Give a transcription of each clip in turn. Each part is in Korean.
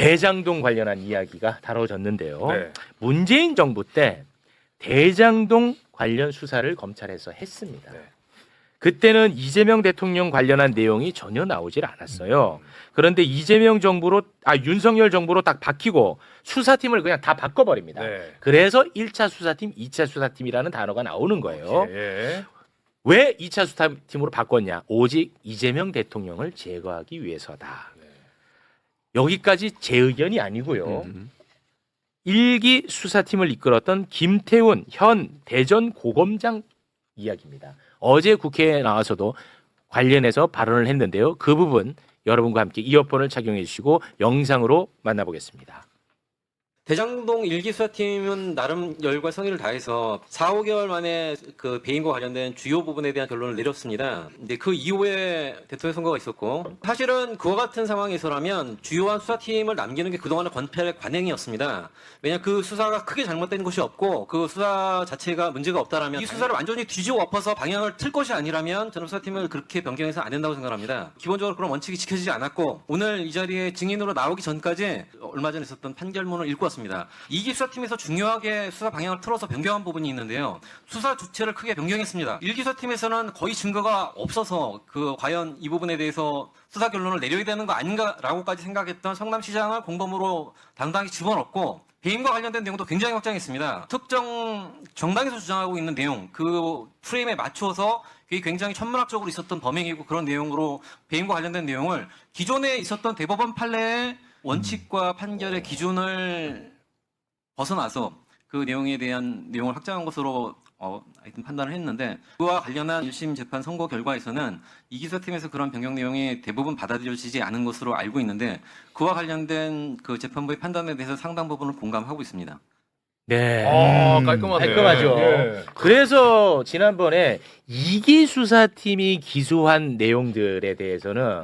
대장동 관련한 이야기가 다뤄졌는데요. 네. 문재인 정부 때 대장동 관련 수사를 검찰에서 했습니다. 네. 그때는 이재명 대통령 관련한 내용이 전혀 나오질 않았어요. 그런데 이재명 정부로 윤석열 정부로 딱 바뀌고 수사팀을 그냥 다 바꿔버립니다. 네. 그래서 1차 수사팀, 2차 수사팀이라는 단어가 나오는 거예요. 예. 왜 2차 수사팀으로 바꿨냐? 오직 이재명 대통령을 제거하기 위해서다. 여기까지 제 의견이 아니고요. 1기 수사팀을 이끌었던 김태훈 현 대전 고검장 이야기입니다. 어제 국회에 나와서도 관련해서 발언을 했는데요. 그 부분 여러분과 함께 이어폰을 착용해 주시고 영상으로 만나보겠습니다. 대장동 1기 수사팀은 나름 열과 성의를 다해서 4, 5개월 만에 그 배임과 관련된 주요 부분에 대한 결론을 내렸습니다. 근데 그 이후에 대통령 선거가 있었고 사실은 그와 같은 상황에서라면 주요한 수사팀을 남기는 게 그동안의 권찰의 관행이었습니다. 왜냐하면 그 수사가 크게 잘못된 것이 없고 그 수사 자체가 문제가 없다라면 이 수사를 완전히 뒤집어 엎어서 방향을 틀 것이 아니라면 저는 수사팀을 그렇게 변경해서 안 된다고 생각합니다. 기본적으로 그런 원칙이 지켜지지 않았고 오늘 이 자리에 증인으로 나오기 전까지 얼마 전에 있었던 판결문을 읽고 왔습니다. 2기 수사팀에서 중요하게 수사 방향을 틀어서 변경한 부분이 있는데요. 수사 주체를 크게 변경했습니다. 1기 수사팀에서는 거의 증거가 없어서 과연 이 부분에 대해서 수사 결론을 내려야 되는 거 아닌가라고까지 생각했던 성남시장을 공범으로 당당히 집어넣고 배임과 관련된 내용도 굉장히 확장했습니다. 특정 정당에서 주장하고 있는 내용, 그 프레임에 맞춰서 그게 굉장히 천문학적으로 있었던 범행이고 그런 내용으로 배임과 관련된 내용을 기존에 있었던 대법원 판례의 원칙과 판결의 기준을 벗어나서 그 내용에 대한 내용을 확장한 것으로 하여튼 판단을 했는데 그와 관련한 1심 재판 선고 결과에서는 이기수사팀에서 그런 변경 내용이 대부분 받아들여지지 않은 것으로 알고 있는데 그와 관련된 그 재판부의 판단에 대해서 상당 부분을 공감하고 있습니다. 네. 깔끔하네요. 깔끔하죠. 예. 그래서 지난번에 2기 수사팀이 기소한 내용들에 대해서는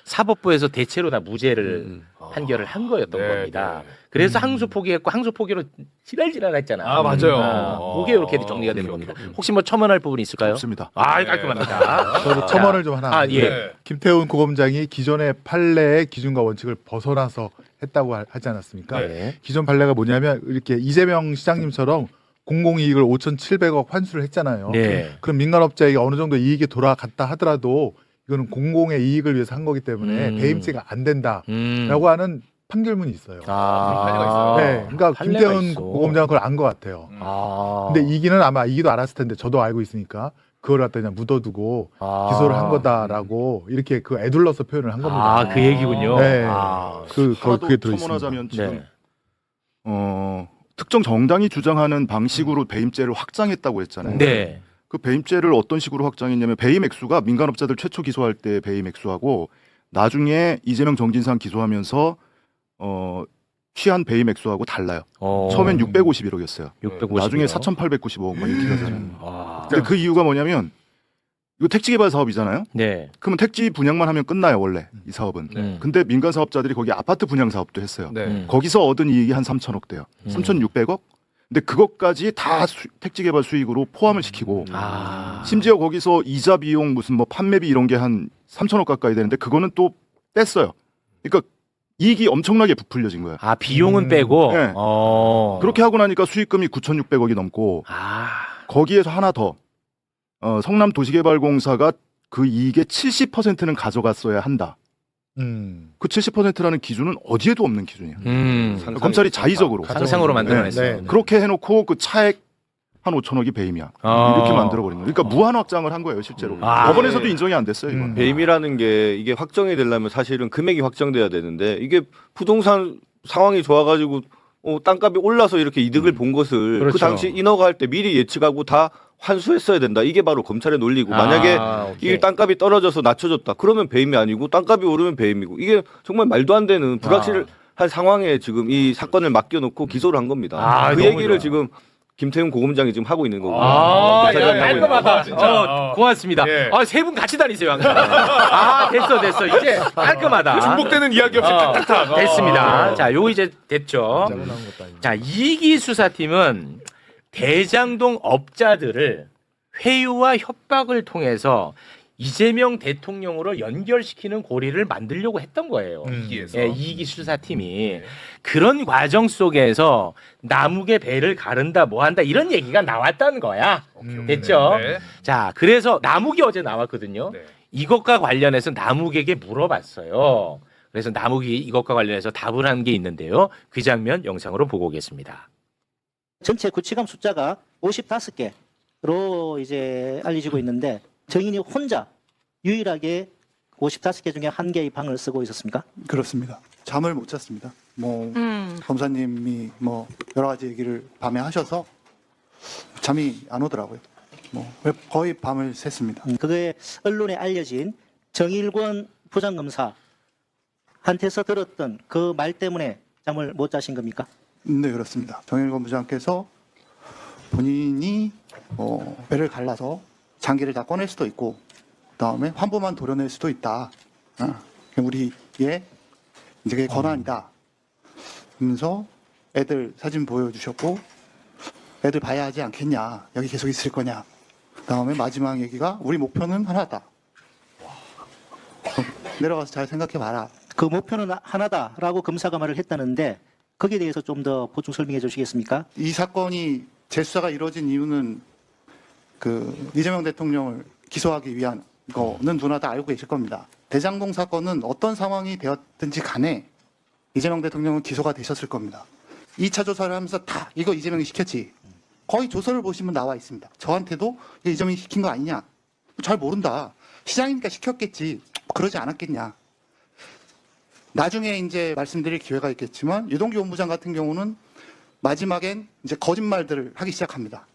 사법부에서 대체로 다 무죄를 판결을 한 거였던 네, 겁니다. 네. 그래서 항소 포기했고 항소 포기로 지랄지랄했잖아. 아, 맞아요. 그게 이렇게 정리가 되는 겁니다. 혹시 뭐 첨언할 부분이 있을까요? 없습니다. 아, 깔끔합니다. 저도 첨언을 좀 하나. 예. 네. 김태훈 고검장이 기존의 판례의 기준과 원칙을 벗어나서 했다고 하지 않았습니까? 네. 기존 판례가 뭐냐면 이렇게 이재명 시장님처럼 공공이익을 5,700억 환수를 했잖아요. 네. 그럼 민간업자에게 어느 정도 이익이 돌아갔다 하더라도 이거는 공공의 이익을 위해서 한 거기 때문에 배임죄가 안 된다라고 하는 판결문이 있어요. 판례가 있어요. 네, 그러니까 판례가 김태훈 있어. 고검장은 그걸 안 것 같아요. 근데 이기는 아마 이기도 알았을 텐데 저도 알고 있으니까 그걸 갖다 그냥 묻어두고 기소를 한 거다라고 이렇게 그 애둘러서 표현을 한 겁니다. 아, 그 얘기군요. 네. 아, 그게 들어있습니다. 첨언하자면 지금 네. 특정 정당이 주장하는 방식으로 배임죄를 확장했다고 했잖아요. 네. 그 배임죄를 어떤 식으로 확장했냐면 배임 액수가 민간업자들 최초 기소할 때 배임 액수하고 나중에 이재명 정진상 기소하면서 취한 배임 액수하고 달라요. 처음엔 651억이었어요. 650억. 나중에 4,895억 막 이렇게 가잖아요. 아. 근데 그 이유가 뭐냐면 이거 택지 개발 사업이잖아요. 네. 그러면 택지 분양만 하면 끝나요 원래 이 사업은. 네. 근데 민간 사업자들이 거기 아파트 분양 사업도 했어요. 네. 거기서 얻은 이익이 한 3천억 돼요. 3,600억. 근데 그것까지 다 택지 개발 수익으로 포함을 시키고 아. 심지어 거기서 이자 비용 무슨 뭐 판매비 이런 게 한 3천억 가까이 되는데 그거는 또 뺐어요. 그러니까 이익이 엄청나게 부풀려진 거예요. 아, 비용은 빼고. 네. 그렇게 하고 나니까 수익금이 9,600억이 넘고 아. 거기에서 하나 더 성남도시개발공사가 그 이익의 70%는 가져갔어야 한다. 그 70%라는 기준은 어디에도 없는 기준이에요. 검찰이 자의적으로 상상으로 만들어냈어요. 네. 그렇게 해놓고 그 차액 한 5천억이 배임이야. 이렇게 만들어버린 거예요. 그러니까 무한 확장을 한 거예요, 실제로. 아, 법원에서도 인정이 안 됐어요, 이건. 배임이라는 게 이게 확정이 되려면 사실은 금액이 확정돼야 되는데 이게 부동산 상황이 좋아가지고 땅값이 올라서 이렇게 이득을 본 것을 그렇죠. 그 당시 인허가 할 때 미리 예측하고 다 환수했어야 된다. 이게 바로 검찰의 논리고 만약에 오케이. 이 땅값이 떨어져서 낮춰졌다. 그러면 배임이 아니고 땅값이 오르면 배임이고 이게 정말 말도 안 되는 불확실한 상황에 지금 이 사건을 맡겨놓고 기소를 한 겁니다. 아, 그 너무 얘기를 좋아. 지금 김태훈 고검장이 지금 하고 있는 거고. 아, 검찰이 야, 하고 있는 거고. 깔끔하다. 진짜. 고맙습니다. 예. 세 분 같이 다니세요, 항상. 아, 됐어. 이제 깔끔하다. 중복되는 이야기 없이 탁탁탁. 됐습니다. 자, 요 이제 됐죠. 짜고 나온 것도 아니고. 자, 2기 수사팀은 대장동 업자들을 회유와 협박을 통해서 이재명 대통령으로 연결시키는 고리를 만들려고 했던 거예요. 이기에서. 예, 이기 수사팀이 그런 과정 속에서 남욱의 배를 가른다 뭐 한다 이런 얘기가 나왔다는 거야. 됐죠? 네. 자, 그래서 남욱이 어제 나왔거든요. 네. 이것과 관련해서 남욱에게 물어봤어요. 그래서 남욱이 이것과 관련해서 답을 한 게 있는데요. 그 장면 영상으로 보고 오겠습니다. 전체 구치감 숫자가 55개로 이제 알려지고 있는데 정인이 혼자 유일하게 55개 중에 한 개의 방을 쓰고 있었습니까? 그렇습니다. 잠을 못 잤습니다. 뭐 검사님이 뭐 여러 가지 얘기를 밤에 하셔서 잠이 안 오더라고요. 뭐 거의 밤을 샜습니다. 그게 언론에 알려진 정일권 부장검사한테서 들었던 그 말 때문에 잠을 못 자신 겁니까? 네, 그렇습니다. 정일권 부장께서 본인이 배를 갈라서 장기를 다 꺼낼 수도 있고 그다음에 환부만 도려낼 수도 있다. 우리의 이제 그게 권한이다. 하면서 애들 사진 보여주셨고 애들 봐야 하지 않겠냐. 여기 계속 있을 거냐. 그다음에 마지막 얘기가 우리 목표는 하나다. 내려가서 잘 생각해봐라. 그 목표는 하나다라고 검사가 말을 했다는데 거기에 대해서 좀 더 보충 설명해 주시겠습니까? 이 사건이 재수사가 이루어진 이유는 그 이재명 대통령을 기소하기 위한 거는 누나 다 알고 계실 겁니다. 대장동 사건은 어떤 상황이 되었든지 간에 이재명 대통령은 기소가 되셨을 겁니다. 2차 조사를 하면서 다 이거 이재명이 시켰지. 거의 조서를 보시면 나와 있습니다. 저한테도 이거 이재명이 시킨 거 아니냐. 잘 모른다. 시장이니까 시켰겠지. 그러지 않았겠냐. 나중에 이제 말씀드릴 기회가 있겠지만 유동규 본부장 같은 경우는 마지막엔 이제 거짓말들을 하기 시작합니다.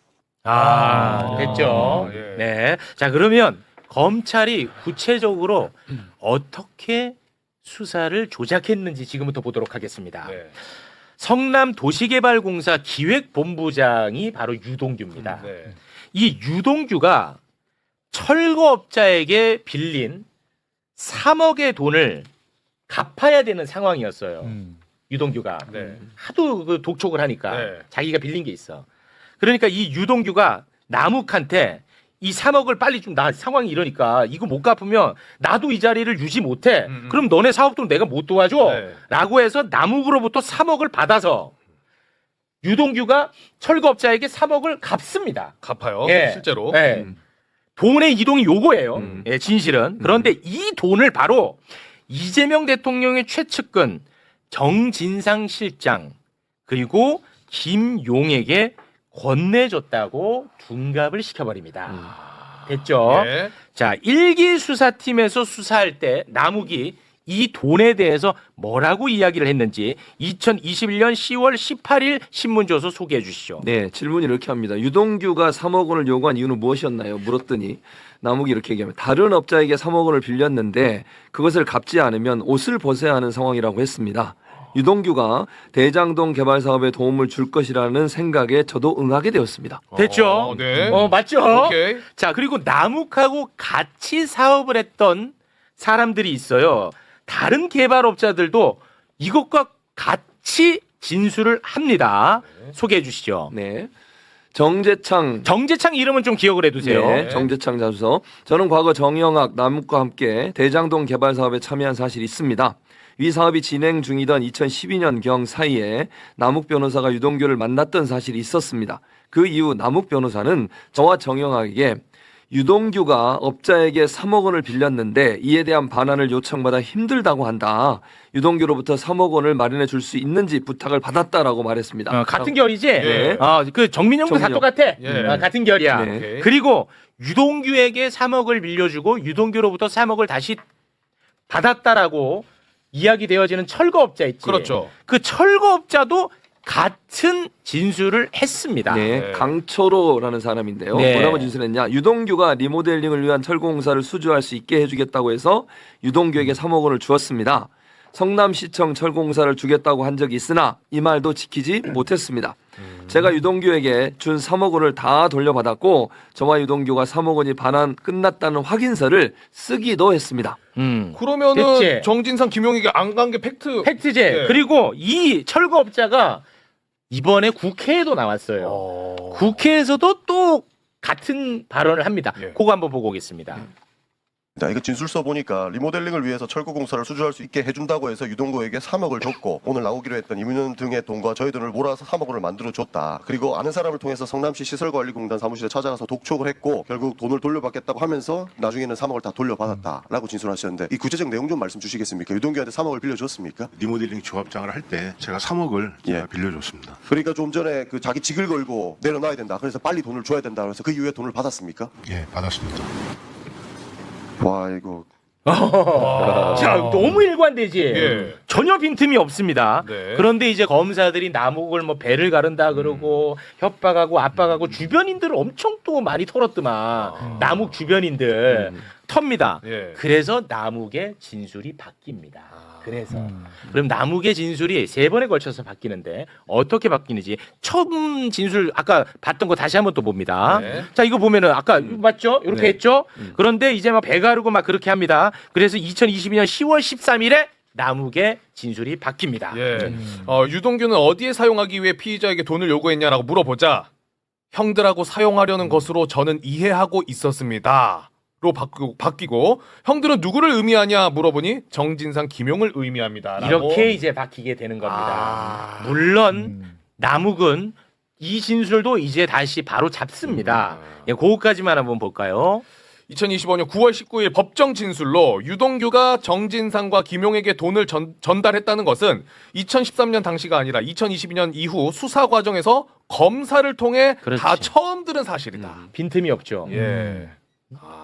됐죠. 예. 네. 자, 그러면 검찰이 구체적으로 어떻게 수사를 조작했는지 지금부터 보도록 하겠습니다. 네. 성남도시개발공사 기획본부장이 바로 유동규입니다. 네. 이 유동규가 철거업자에게 빌린 3억의 돈을 갚아야 되는 상황이었어요. 유동규가 네. 하도 그 독촉을 하니까 네. 자기가 빌린 게 있어. 그러니까 이 유동규가 남욱한테 이 3억을 빨리 좀 나 상황이 이러니까 이거 못 갚으면 나도 이 자리를 유지 못해. 그럼 너네 사업도 내가 못 도와줘. 네. 라고 해서 남욱으로부터 3억을 받아서 유동규가 철거업자에게 3억을 갚습니다. 갚아요. 예. 실제로. 예. 돈의 이동이 요거예요. 예, 진실은. 그런데 이 돈을 바로 이재명 대통령의 최측근 정진상 실장 그리고 김용에게 건네줬다고 둔갑을 시켜버립니다. 됐죠? 예. 자, 1기 수사팀에서 수사할 때 남욱이 이 돈에 대해서 뭐라고 이야기를 했는지 2021년 10월 18일 신문조서 소개해 주시죠. 네, 질문이 이렇게 합니다. 유동규가 3억 원을 요구한 이유는 무엇이었나요? 물었더니 남욱이 이렇게 얘기합니다. 다른 업자에게 3억 원을 빌렸는데 그것을 갚지 않으면 옷을 벗어야 하는 상황이라고 했습니다. 유동규가 대장동 개발 사업에 도움을 줄 것이라는 생각에 저도 응하게 되었습니다. 됐죠? 네. 맞죠? 오케이. 자, 그리고 남욱하고 같이 사업을 했던 사람들이 있어요. 다른 개발업자들도 이것과 같이 진술을 합니다. 소개해 주시죠. 네. 정재창 이름은 좀 기억을 해두세요. 네, 정재창 자수서. 저는 과거 정영학, 남욱과 함께 대장동 개발 사업에 참여한 사실이 있습니다. 위 사업이 진행 중이던 2012년경 사이에 남욱 변호사가 유동규를 만났던 사실이 있었습니다. 그 이후 남욱 변호사는 저와 정영학에게 유동규가 업자에게 3억 원을 빌렸는데 이에 대한 반환을 요청받아 힘들다고 한다. 유동규로부터 3억 원을 마련해 줄 수 있는지 부탁을 받았다라고 말했습니다. 같은 결이지? 예. 그 정민영도 다 정민영. 똑같아. 예. 같은 결이야. 네. 오케이. 그리고 유동규에게 3억을 빌려주고 유동규로부터 3억을 다시 받았다라고 이야기되어지는 철거업자 있지. 그렇죠. 그 철거업자도 같은 진술을 했습니다. 네, 네. 강철호라는 사람인데요. 네. 뭐라고 진술했냐? 유동규가 리모델링을 위한 철거공사를 수주할 수 있게 해주겠다고 해서 유동규에게 3억 원을 주었습니다. 성남시청 철거공사를 주겠다고 한 적이 있으나 이 말도 지키지 못했습니다. 제가 유동규에게 준 3억 원을 다 돌려받았고 저와 유동규가 3억 원이 반환 끝났다는 확인서를 쓰기도 했습니다. 그러면은 됐지? 정진상 김용익이 안 간 게 팩트. 팩트제. 네. 그리고 이 철거업자가 이번에 국회에도 나왔어요. 국회에서도 또 같은 발언을 합니다. 예. 그거 한번 보고 오겠습니다. 이거 진술서 보니까 리모델링을 위해서 철거 공사를 수주할 수 있게 해준다고 해서 유동구에게 3억을 줬고 오늘 나오기로 했던 이민원 등의 돈과 저희 돈을 몰아서 3억 원을 만들어줬다. 그리고 아는 사람을 통해서 성남시 시설관리공단 사무실에 찾아가서 독촉을 했고 결국 돈을 돌려받겠다고 하면서 나중에는 3억을 다 돌려받았다라고 진술하셨는데 이 구체적 내용 좀 말씀 주시겠습니까? 유동규한테 3억을 빌려줬습니까? 리모델링 조합장을 할 때 제가 3억을 제가 빌려줬습니다. 그러니까 좀 전에 그 자기 직을 걸고 내려놔야 된다. 그래서 빨리 돈을 줘야 된다. 그래서 그 이후에 돈을 받았습니까? 예, 받았습니다. 와 이거 자, 너무 일관되지. 예. 전혀 빈틈이 없습니다. 네. 그런데 이제 검사들이 남욱을 뭐 배를 가른다 그러고 협박하고 압박하고 주변인들을 엄청 또 많이 털었더만. 남욱 주변인들 텁니다. 예. 그래서 남욱의 진술이 바뀝니다. 그래서 그럼 남욱의 진술이 3번에 걸쳐서 바뀌는데 어떻게 바뀌는지 처음 진술 아까 봤던 거 다시 한번 또 봅니다. 네. 자 이거 보면은 아까 맞죠? 이렇게 네. 했죠? 그런데 이제 막 배 가르고 막 그렇게 합니다. 그래서 2022년 10월 13일에 남욱의 진술이 바뀝니다. 예. 유동규는 어디에 사용하기 위해 피의자에게 돈을 요구했냐라고 물어보자 형들하고 사용하려는 것으로 저는 이해하고 있었습니다. 로 바뀌고 형들은 누구를 의미하냐 물어보니 정진상 김용을 의미합니다. 이렇게 이제 바뀌게 되는 겁니다. 물론 남욱은 이 진술도 이제 다시 바로 잡습니다. 예, 그거까지만 한번 볼까요? 2025년 9월 19일 법정 진술로 유동규가 정진상과 김용에게 돈을 전달했다는 것은 2013년 당시가 아니라 2022년 이후 수사 과정에서 검사를 통해 그렇지. 다 처음 들은 사실이다. 빈틈이 없죠. 예.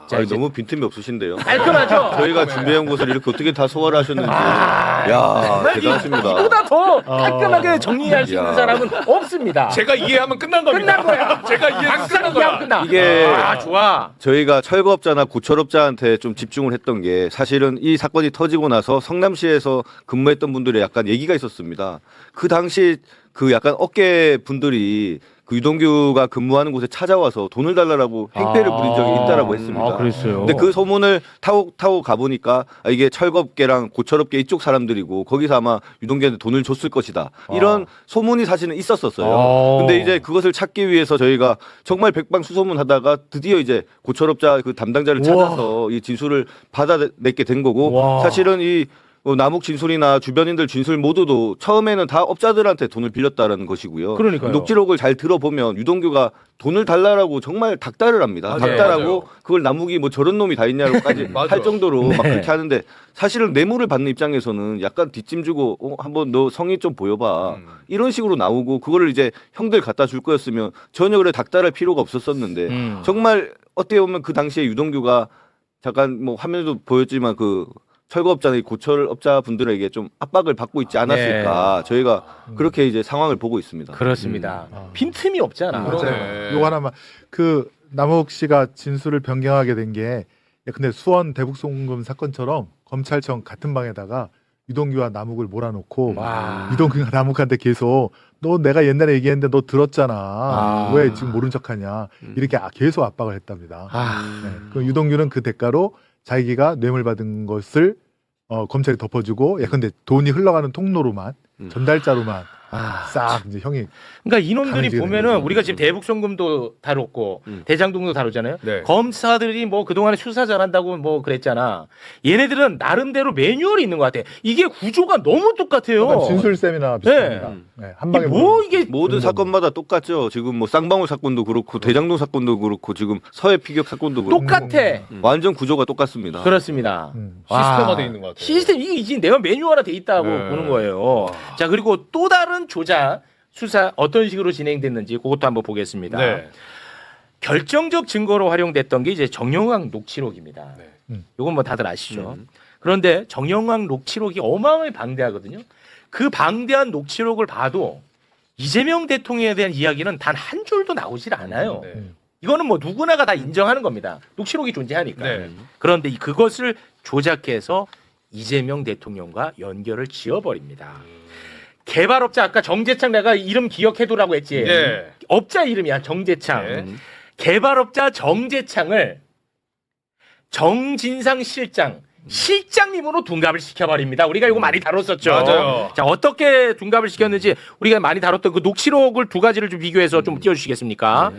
자, 아니, 이제 너무 빈틈이 없으신데요. 깔끔하죠? 저희가 준비한 것을 이렇게 어떻게 다 소화를 하셨는지. 야, 대단하십니다. 이보다 더 깔끔하게 정리할 수 있는 야. 사람은 없습니다. 제가 이해하면 끝난 겁니다. 끝난 거야. 제가 이해하면 끝난 거야. 끝나. 이게 좋아. 저희가 철거업자나 고철업자한테 좀 집중을 했던 게 사실은 이 사건이 터지고 나서 성남시에서 근무했던 분들의 약간 얘기가 있었습니다. 그 당시 그 약간 업계 분들이 그 유동규가 근무하는 곳에 찾아와서 돈을 달라고 행패를 부린 적이 있다라고 했습니다. 그랬어요. 근데 그 소문을 타고 가보니까 이게 철거업계랑 고철업계 이쪽 사람들이고 거기서 아마 유동규한테 돈을 줬을 것이다. 이런 소문이 사실은 있었었어요. 근데 이제 그것을 찾기 위해서 저희가 정말 백방수소문 하다가 드디어 이제 고철업자 그 담당자를 찾아서 이 진술을 받아내게 된 거고 사실은 이 남욱 진술이나 주변인들 진술 모두도 처음에는 다 업자들한테 돈을 빌렸다라는 것이고요. 그러니까요. 녹취록을 잘 들어보면 유동규가 돈을 달라고 정말 닭달을 합니다. 맞아요. 닭달하고 맞아요. 그걸 남욱이 뭐 저런 놈이 다 있냐고까지 맞아. 할 정도로 막 그렇게 하는데 사실은 뇌물을 받는 입장에서는 약간 뒷짐 주고 한번 너 성의 좀 보여봐. 이런 식으로 나오고 그거를 이제 형들 갖다 줄 거였으면 전혀 그래 닭달할 필요가 없었었는데 정말 어떻게 보면 그 당시에 유동규가 잠깐 뭐 화면에도 보였지만 그 철거업자나 고철업자 분들에게 좀 압박을 받고 있지 않았을까. 저희가 그렇게 이제 상황을 보고 있습니다. 그렇습니다. 빈틈이 없잖아. 그러네. 요거 하나만 그 남욱 씨가 진술을 변경하게 된 게 근데 수원 대북송금 사건처럼 검찰청 같은 방에다가 유동규와 남욱을 몰아놓고 유동규가 남욱한테 계속 너 내가 옛날에 얘기했는데 너 들었잖아. 왜 지금 모른 척하냐. 이렇게 계속 압박을 했답니다. 네. 그 유동규는 그 대가로 자기가 뇌물 받은 것을 검찰이 덮어주고 근데 돈이 흘러가는 통로로만 전달자로만 싹 이제 형이 그러니까 이놈들이 강해지게 보면은 되는 우리가 지금 대북송금도 다뤘고 대장동도 다루잖아요. 네. 검사들이 뭐 그동안에 수사 잘한다고 뭐 그랬잖아. 얘네들은 나름대로 매뉴얼이 있는 것 같아. 이게 구조가 너무 똑같아요. 진술쌤이나 비슷합니다. 네, 한 방에 이게 모든 사건마다 똑같죠. 지금 뭐 쌍방울 사건도 그렇고 대장동 사건도 그렇고 지금 서해 피격 사건도 그렇고 똑같아. 완전 구조가 똑같습니다. 그렇습니다. 시스템화돼 있는 것 같아요. 시스템 이게 이제 내가 매뉴얼화 돼 있다고 보는 거예요. 자 그리고 또 다른 조작 수사 어떤 식으로 진행됐는지 그것도 한번 보겠습니다. 네. 결정적 증거로 활용됐던 게 이제 정영학 녹취록입니다. 이건 뭐 다들 아시죠? 그런데 정영학 녹취록이 어마어마하게 방대하거든요. 그 방대한 녹취록을 봐도 이재명 대통령에 대한 이야기는 단 한 줄도 나오질 않아요. 이거는 뭐 누구나가 다 인정하는 겁니다. 녹취록이 존재하니까. 네. 그런데 그것을 조작해서 이재명 대통령과 연결을 지어버립니다. 개발업자 아까 정재창 내가 이름 기억해두라고 했지. 네. 업자 이름이야 정재창. 네. 개발업자 정재창을 정진상 실장님으로 둔갑을 시켜버립니다. 우리가 이거 많이 다뤘었죠. 맞아요. 자 어떻게 둔갑을 시켰는지 우리가 많이 다뤘던 그 녹취록을 두 가지를 좀 비교해서 좀 띄워주시겠습니까?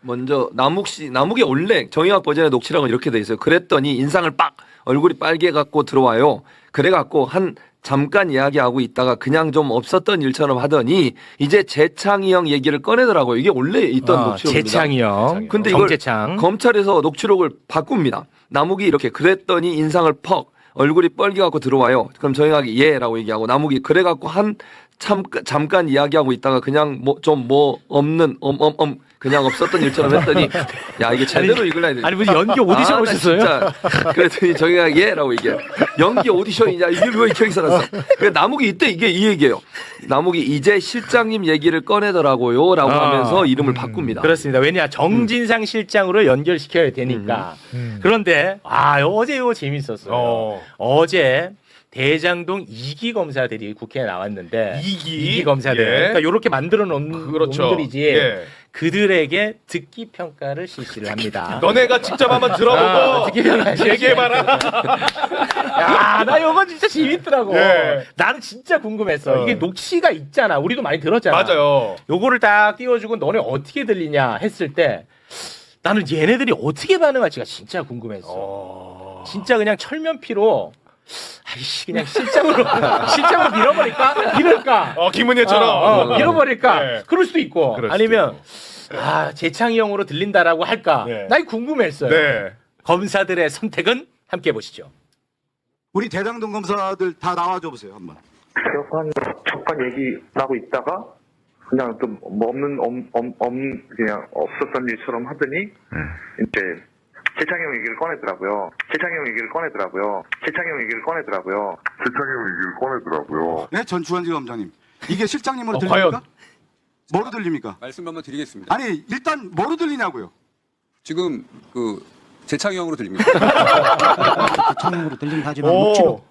먼저 남욱이 원래 정의학 버전의 녹취록은 이렇게 돼 있어요. 그랬더니 인상을 빡 얼굴이 빨개 갖고 들어와요. 그래 갖고 한 잠깐 이야기하고 있다가 그냥 좀 없었던 일처럼 하더니 이제 재창이 형 얘기를 꺼내더라고요. 이게 원래 있던 녹취록입니다. 재창이 형. 근데 이걸 정재창. 검찰에서 녹취록을 바꿉니다. 남욱이 이렇게 그랬더니 인상을 퍽 얼굴이 뻘게 갖고 들어와요. 그럼 정의학이 예라고 얘기하고 남욱이 그래 갖고 한 잠깐 이야기하고 있다가 그냥 없는 그냥 없었던 일처럼 했더니 야 이게 제대로 읽으려야 돼. 아니 무슨 연기 오디션 오셨어요? 진짜. 그랬더니 정의학이 예라고 얘기해. 연기 오디션이냐 이게 왜 기억이 살았어. 남욱이 이때 이게 이 얘기예요. 남욱이 이제 실장님 얘기를 꺼내더라고요라고 하면서 이름을 바꿉니다. 그렇습니다. 왜냐 정진상 실장으로 연결시켜야 되니까. 그런데 어제 이거 재밌었어요. 어제 대장동 2기 검사들이 국회에 나왔는데 2기 검사들 그러니까 이렇게 만들어 놓은 놈들이지 예. 그들에게 듣기 평가를 실시를 합니다. 너네가 직접 한번 들어보고 얘기해봐라. 야, 나 이거 진짜 재밌더라고. 예. 나는 진짜 궁금했어. 이게 녹취가 있잖아. 우리도 많이 들었잖아. 맞아요. 요거를 딱 띄워주고 너네 어떻게 들리냐 했을 때 나는 얘네들이 어떻게 반응할지가 진짜 궁금했어. 진짜 그냥 철면피로 아이씨 그냥 실장으로 밀어버릴까? 이럴까? 김은혜처럼 밀어버릴까? 네. 그럴 수도 있고 그럴 수도 아니면 재창이 형으로 들린다라고 할까? 네. 나 이거 궁금했어요. 네. 검사들의 선택은 함께 보시죠. 우리 대장동 검사들 다 나와줘 보세요 한번. 잠깐 얘기 나고 있다가 그냥 좀 그냥 없었던 일처럼 하더니 이제 재창이 형 얘기를 꺼내더라고요. 네, 전 주한지 검장님. 이게 실장님으로 과연? 들립니까? 뭐로 들립니까? 말씀 한번 드리겠습니다. 아니 일단 뭐로 들리냐고요? 지금 재창이 형으로 들립니다. 대통령으로 들리긴 하지만 녹취록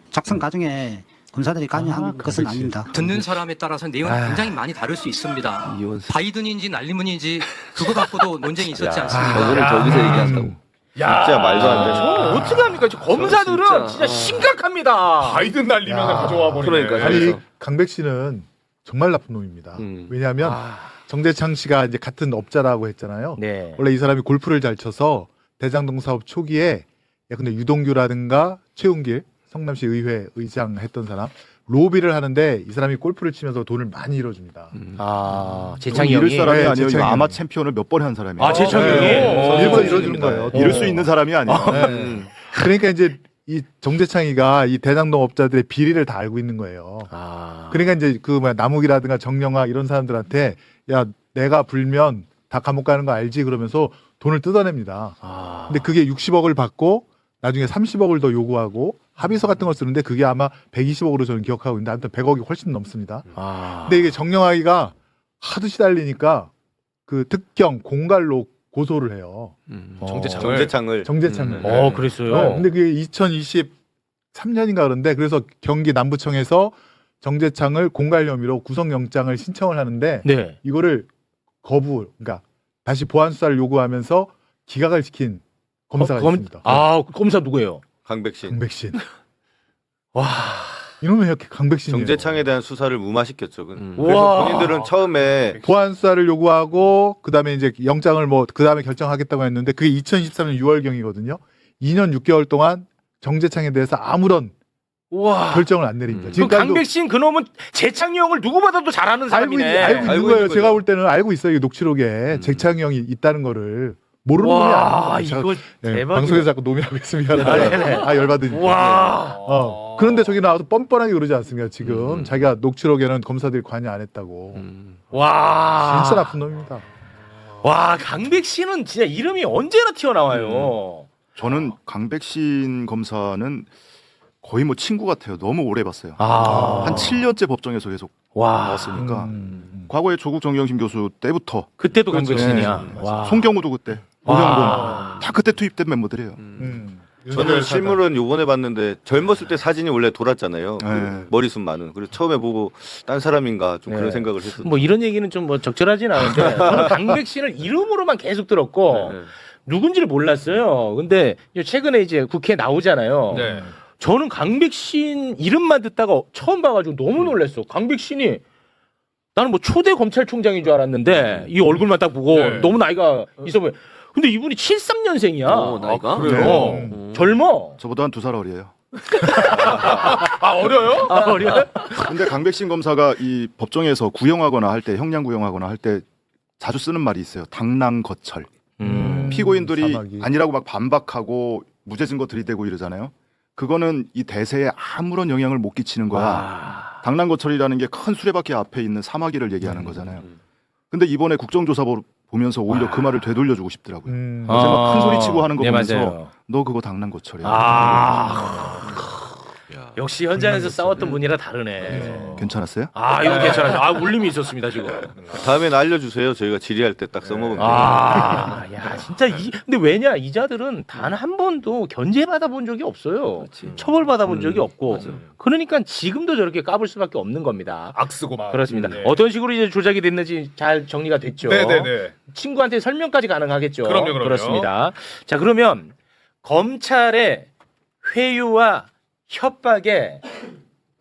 작성 과정에 검사들이 관여한 것은 아닙니다. 듣는 사람에 따라서 내용이 굉장히 많이 다를 수 있습니다. 바이든인지 난리문인지 그거 갖고도 논쟁이 있었지 않습니까? 저거를 저기서 얘기한다고. 진짜 말도 안 돼. 어떻게 합니까? 검사들은 진짜 심각합니다. 바이든 날리면 가져와 버리네. 그러니까 아니 강백 씨는 정말 나쁜 놈입니다. 왜냐하면 정재창 씨가 이제 같은 업자라고 했잖아요. 네. 원래 이 사람이 골프를 잘 쳐서 대장동 사업 초기에 근데 유동규라든가 최웅길 성남시 의회 의장 했던 사람 로비를 하는데 이 사람이 골프를 치면서 돈을 많이 잃어줍니다. 재창이 잃을 형이 사람이 아니에요. 재창이 아마 형이. 챔피언을 몇 번 한 사람이에요. 재창이 형이 일본 잃어주는 거예요. 잃을 수 있는 사람이 아니에요. 그러니까 이제 이 정재창이가 이 대장동 업자들의 비리를 다 알고 있는 거예요. 그러니까 이제 남욱이라든가 정영학 이런 사람들한테 야 내가 불면 다 감옥 가는 거 알지 그러면서 돈을 뜯어냅니다. 근데 그게 60억을 받고 나중에 30억을 더 요구하고 합의서 같은 걸 쓰는데 그게 아마 120억으로 저는 기억하고 있는데 아무튼 100억이 훨씬 넘습니다. 근데 이게 정영학이가 하도 시달리니까 그 특경 공갈로 고소를 해요. 정재창을. 그랬어요. 근데 그게 2023년인가 그런데 그래서 경기 남부청에서 정재창을 공갈 혐의로 구속영장을 신청을 하는데 네. 이거를 그러니까 다시 보안 수사를 요구하면서 기각을 시킨 검사가 있습니다. 검사 누구예요? 강백신. 와, 이놈의 이렇게 강백신이에요. 정재창에 대한 수사를 무마시켰죠. 그래서 본인들은 처음에 보안 수사를 요구하고 그다음에 이제 영장을 그다음에 결정하겠다고 했는데 그게 2023년 6월경이거든요. 2년 6개월 동안 정재창에 대해서 아무런 결정을 안 내립니다. 그 강백신 그놈은 재창이 형을 누구보다도 잘 아는 사람이네. 알고 있는 거예요. 제가 볼 때는 알고 있어요. 이 녹취록에 재창이 형이 있다는 거를. 모르는 놈이 아니에요. 이거 대박이다. 방송에서 자꾸 노미하고 있습니다. 열받으니까. 와. 그런데 저기 나와서 뻔뻔하게 그러지 않습니까? 지금 자기가 녹취록에는 검사들이 관여 안 했다고. 와. 진짜 나쁜 놈입니다. 와, 강백신은 진짜 이름이 언제나 튀어나와요. 저는 강백신 검사는 거의 친구 같아요. 너무 오래 봤어요. 한 7년째 법정에서 계속 나왔으니까. 과거에 조국 정경심 교수 때부터. 그때도 강백신이야. 송경우도 그때. 오형돈 다 그때 투입된 멤버들이에요. 저는 실물은 요번에 봤는데 젊었을 때 사진이 원래 돌았잖아요. 머리숱 많은. 그래서 처음에 보고 딴 사람인가 좀 그런 생각을 했었어요. 이런 얘기는 좀 적절하진 않은데 저는 강백신을 이름으로만 계속 들었고 누군지를 몰랐어요. 근데 최근에 이제 국회에 나오잖아요. 저는 강백신 이름만 듣다가 처음 봐가지고 너무 놀랐어. 강백신이 나는 뭐 초대 검찰총장인 줄 알았는데 이 얼굴만 딱 보고 너무 나이가 있어 보여. 근데 이분이 73년생이야. 나이가? 그래요? 젊어. 저보다 한 2살 어려요. 어려요? 어려요? 근데 강백신 검사가 이 법정에서 구형하거나 할 때, 형량 구형하거나 할 때 자주 쓰는 말이 있어요. 당랑거철. 피고인들이 사막이. 아니라고 막 반박하고 무죄 증거 들이대고 이러잖아요. 그거는 이 대세에 아무런 영향을 못 끼치는 거야. 당랑거철이라는 게 큰 수레바퀴 앞에 있는 사마귀를 얘기하는 거잖아요. 근데 이번에 국정조사 보면서 오히려 그 말을 되돌려주고 싶더라고요. 어제 막 큰 소리 치고 하는 거 보면서 맞아요. 너 그거 당랑거철이야. 역시 현장에서 싸웠던 분이라 다르네. 괜찮았어요? 이거 괜찮아요. 울림이 있었습니다 지금. 다음엔 알려주세요. 저희가 질의할 때 딱 써먹으면 야 진짜 근데 왜냐 이자들은 단 한 번도 견제받아 본 적이 없어요. 처벌받아 본 적이 없고. 그러니까 지금도 저렇게 까불 수밖에 없는 겁니다. 악쓰고 막. 그렇습니다. 어떤 식으로 이제 조작이 됐는지 잘 정리가 됐죠. 네네네. 친구한테 설명까지 가능하겠죠. 그럼요. 그렇습니다. 자 그러면 검찰의 회유와 협박에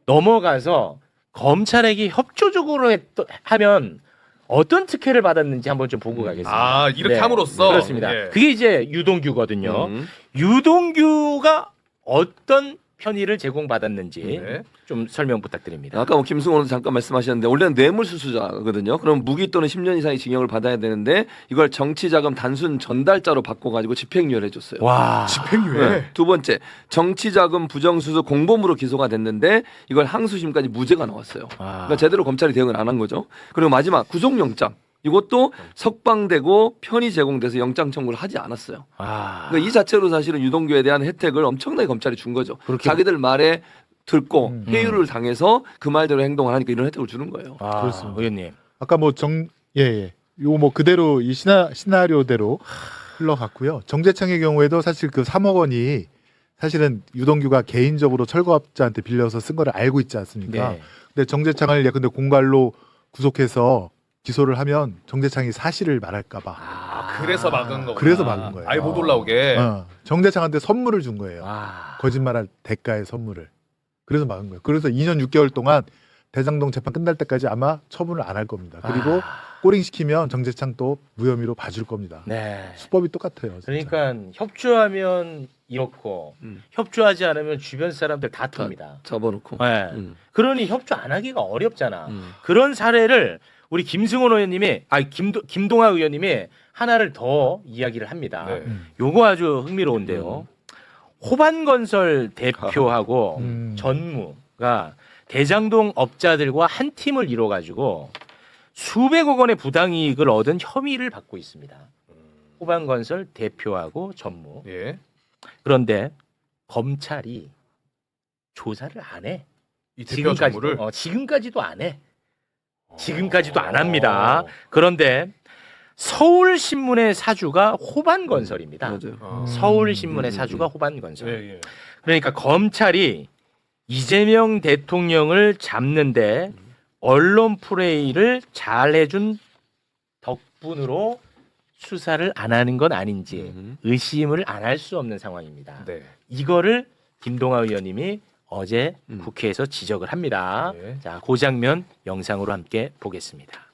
넘어가서 검찰에게 협조적으로 하면 어떤 특혜를 받았는지 한번 좀 보고 가겠습니다. 이렇게 함으로써? 그렇습니다. 예. 그게 이제 유동규거든요. 유동규가 어떤 편의를 제공받았는지 좀 설명 부탁드립니다. 아까 뭐 김승호도 잠깐 말씀하셨는데 원래는 뇌물수수자거든요. 그럼 무기 또는 10년 이상의 징역을 받아야 되는데 이걸 정치자금 단순 전달자로 바꿔가지고 집행유예를 해줬어요. 와, 집행유예. 네. 두 번째, 정치자금 부정수수 공범으로 기소가 됐는데 이걸 항소심까지 무죄가 나왔어요. 그러니까 제대로 검찰이 대응을 안 한 거죠. 그리고 마지막 구속영장. 이것도 석방되고 편의 제공돼서 영장 청구를 하지 않았어요. 그러니까 이 자체로 사실은 유동규에 대한 혜택을 엄청나게 검찰이 준 거죠. 자기들 말에 듣고 회유를 당해서 그 말대로 행동을 하니까 이런 혜택을 주는 거예요. 그렇습니다. 의원님. 아까 뭐 요거 뭐 그대로 이 시나리오대로 흘러갔고요. 정재창의 경우에도 사실 그 3억 원이 사실은 유동규가 개인적으로 철거업자한테 빌려서 쓴 거를 알고 있지 않습니까? 네. 근데 정재창을 예컨대 공갈로 구속해서 기소를 하면 정재창이 사실을 말할까봐. 그래서 막은 거. 그래서 막은 거예요. 아예 못 올라오게. 정재창한테 선물을 준 거예요. 거짓말할 대가의 선물을. 그래서 막은 거예요. 그래서 2년 6개월 동안 대장동 재판 끝날 때까지 아마 처분을 안 할 겁니다. 그리고 꼬링 시키면 정재창 또 무혐의로 봐줄 겁니다. 네. 수법이 똑같아요. 진짜. 그러니까 협조하면 이렇고 협조하지 않으면 주변 사람들 다 툽니다. 접어놓고. 네. 그러니 협조 안 하기가 어렵잖아. 그런 사례를 우리 김승원 의원님이 김동아 의원님이 하나를 더 이야기를 합니다. 요거 아주 흥미로운데요. 호반건설 대표하고 전무가 대장동 업자들과 한 팀을 이뤄 가지고 수백억 원의 부당이익을 얻은 혐의를 받고 있습니다. 호반건설 대표하고 전무. 그런데 검찰이 조사를 안 해. 이 대표 전무를 지금까지도 안 해. 지금까지도 안 합니다. 그런데 서울신문의 사주가 호반건설입니다. 서울신문의 사주가 호반건설. 그러니까 검찰이 이재명 대통령을 잡는데 언론 플레이를 잘 해준 덕분으로 수사를 안 하는 건 아닌지 의심을 안 할 수 없는 상황입니다. 이거를 김동아 의원님이 어제 국회에서 지적을 합니다. 자, 그 장면 영상으로 함께 보겠습니다.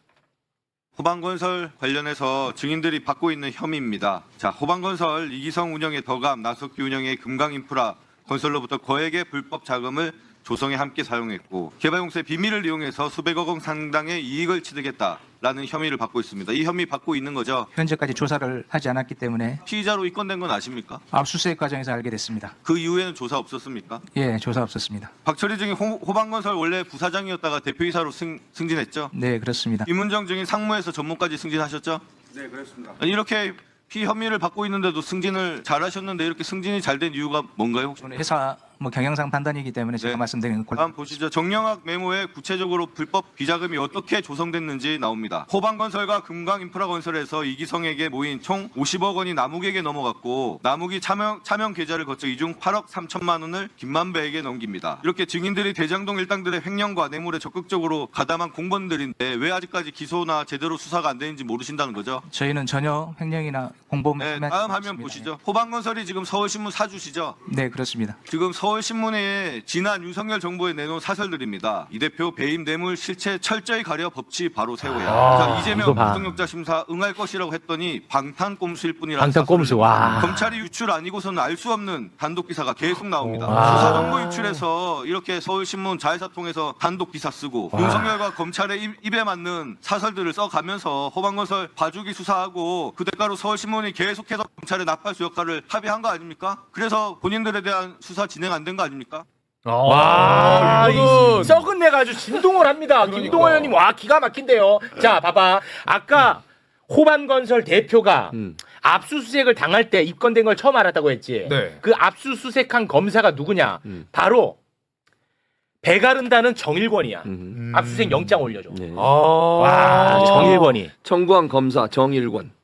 호반건설 관련해서 증인들이 받고 있는 혐의입니다. 자, 호반건설 이기성 운영의 더감, 나석기 운영의 금강인프라 건설로부터 거액의 불법 자금을 조성에 함께 사용했고 개발공사의 비밀을 이용해서 수백억 원 상당의 이익을 취득했다라는 혐의를 받고 있습니다. 이 혐의 받고 있는 거죠? 현재까지 조사를 하지 않았기 때문에 피의자로 입건된 건 아십니까? 압수수색 과정에서 알게 됐습니다. 그 이후에는 조사 없었습니까? 예, 조사 없었습니다. 박철희 증인 호반건설 원래 부사장이었다가 대표이사로 승진했죠? 네, 그렇습니다. 임은정 증인 상무에서 전무까지 승진하셨죠? 네, 그렇습니다. 이렇게 피혐의를 받고 있는데도 승진을 잘하셨는데 이렇게 승진이 잘 된 이유가 뭔가요? 혹시? 회사 경영상 판단이기 때문에 제가 말씀드리는 건 다음 보시죠. 정영학 메모에 구체적으로 불법 비자금이 어떻게 조성됐는지 나옵니다. 호반건설과 금강인프라건설에서 이기성에게 모인 총 50억 원이 남욱에게 넘어갔고 남욱이 차명 계좌를 거쳐 이 중 8억 3천만 원을 김만배에게 넘깁니다. 이렇게 증인들이 대장동 일당들의 횡령과 뇌물에 적극적으로 가담한 공범들인데 왜 아직까지 기소나 제대로 수사가 안 되는지 모르신다는 거죠? 저희는 전혀 횡령이나 공범 다음 화면 보시죠. 호반건설이 지금 서울신문 사주시죠? 네, 그렇습니다. 지금 서울신문에 지난 윤석열 정부에 내놓은 사설들입니다. 이 대표 배임 뇌물 실체 철저히 가려 법치 바로 세워야. 이재명 무능력자 심사 응할 것이라고 했더니 방탄꼼수일 뿐이라. 방탄꼼수. 와. 검찰이 유출 아니고서는 알 수 없는 단독 기사가 계속 나옵니다. 수사 정보 유출해서 이렇게 서울신문 자회사 통해서 단독 기사 쓰고 윤석열과 검찰의 입에 맞는 사설들을 써가면서 호방건설 봐주기 수사하고 그 대가로 서울신문이 계속해서 검찰의 나팔수 역할을 합의한 거 아닙니까? 그래서 본인들에 대한 수사 진행 안 된 거 아닙니까? 와, 이 썩은 내가 아주 진동을 합니다. 김동호 의원님, 와, 기가 막힌데요. 자, 봐봐. 아까 호반건설 대표가 압수수색을 당할 때 입건된 걸 처음 알았다고 했지. 네. 그 압수수색한 검사가 누구냐? 바로 배가른다는 정일권이야. 압수수색 영장 올려줘. 네. 와, 정일권이. 청구한 검사 정일권.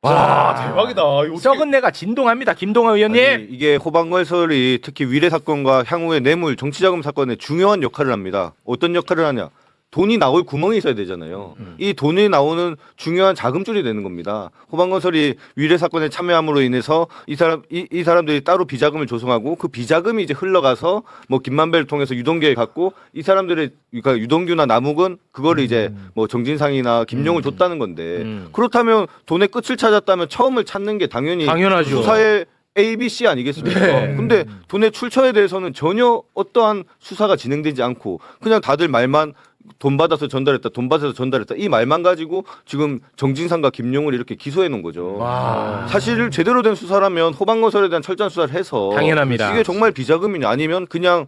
와, 대박이다. 썩은 내가 진동합니다. 김동호 의원님. 아니, 이게 호방건설이 특히 위례 사건과 향후의 뇌물 정치자금 사건에 중요한 역할을 합니다. 어떤 역할을 하냐? 돈이 나올 구멍이 있어야 되잖아요. 이 돈이 나오는 중요한 자금줄이 되는 겁니다. 호방건설이 위례 사건에 참여함으로 인해서 이 사람들이 따로 비자금을 조성하고 그 비자금이 이제 흘러가서 뭐 김만배를 통해서 유동규에 갔고 이 사람들의 그러니까 유동규나 남욱은 그거를 이제 뭐 정진상이나 김용을 줬다는 건데 그렇다면 돈의 끝을 찾았다면 처음을 찾는 게 당연하죠. 수사의 ABC 아니겠습니까? 네. 근데 돈의 출처에 대해서는 전혀 어떠한 수사가 진행되지 않고 그냥 다들 말만 돈 받아서 전달했다, 돈 받아서 전달했다 이 말만 가지고 지금 정진상과 김용을 이렇게 기소해 놓은 거죠. 와. 사실 제대로 된 수사라면 호방건설에 대한 철저한 수사를 해서 당연합니다. 이게 정말 비자금이냐 아니면 그냥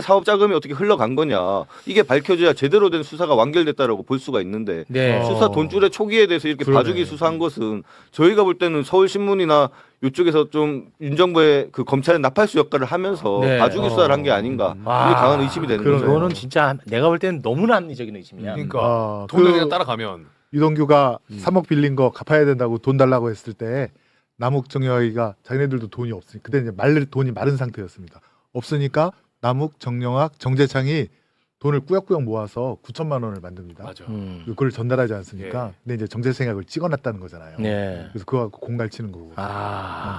사업 자금이 어떻게 흘러간 거냐 이게 밝혀져야 제대로 된 수사가 완결됐다라고 볼 수가 있는데 네. 수사 돈줄의 초기에 대해서 이렇게 봐주기 수사한 것은 저희가 볼 때는 서울신문이나 이쪽에서 좀 윤 정부의 그 검찰의 나팔수 역할을 하면서 네. 봐주기 수사를 한 게 아닌가 이게 강한 의심이 되는 거죠. 그거는 진짜 내가 볼 때는 너무나 합리적인 의심이야. 그러니까 돈을 그냥 따라가면 유동규가 3억 빌린 거 갚아야 된다고 돈 달라고 했을 때 남욱 정영학이가 자기네들도 돈이 없으니까 그때 이제 돈이 마른 상태였습니다. 없으니까 남욱, 정영학, 정재창이 돈을 꾸역꾸역 모아서 9천만 원을 만듭니다. 맞아. 그걸 전달하지 않습니까? 근데 이제 정재창이 그걸 찍어놨다는 거잖아요. 네. 그래서 그거 갖고 공갈 치는 거고.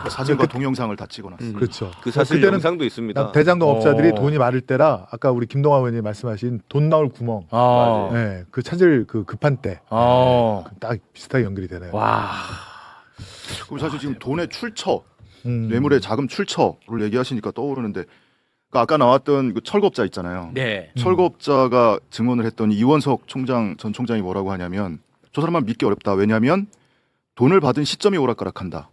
그 사진과 동영상을 다 찍어놨어요. 그렇죠. 그 사실 그때는 영상도 있습니다. 대장동 업자들이 돈이 많을 때라 아까 우리 김동화 의원님 말씀하신 돈 나올 구멍, 네, 그 찾을 그 급한 때, 딱 비슷하게 연결이 되네요. 와. 그럼 사실 지금 돈의 출처, 뇌물의 자금 출처를 얘기하시니까 떠오르는데. 그러니까 아까 나왔던 그 철거업자 있잖아요. 네. 철거업자가 증언을 했더니 이원석 전 총장이 뭐라고 하냐면 저 사람만 믿기 어렵다. 왜냐하면 돈을 받은 시점이 오락가락한다.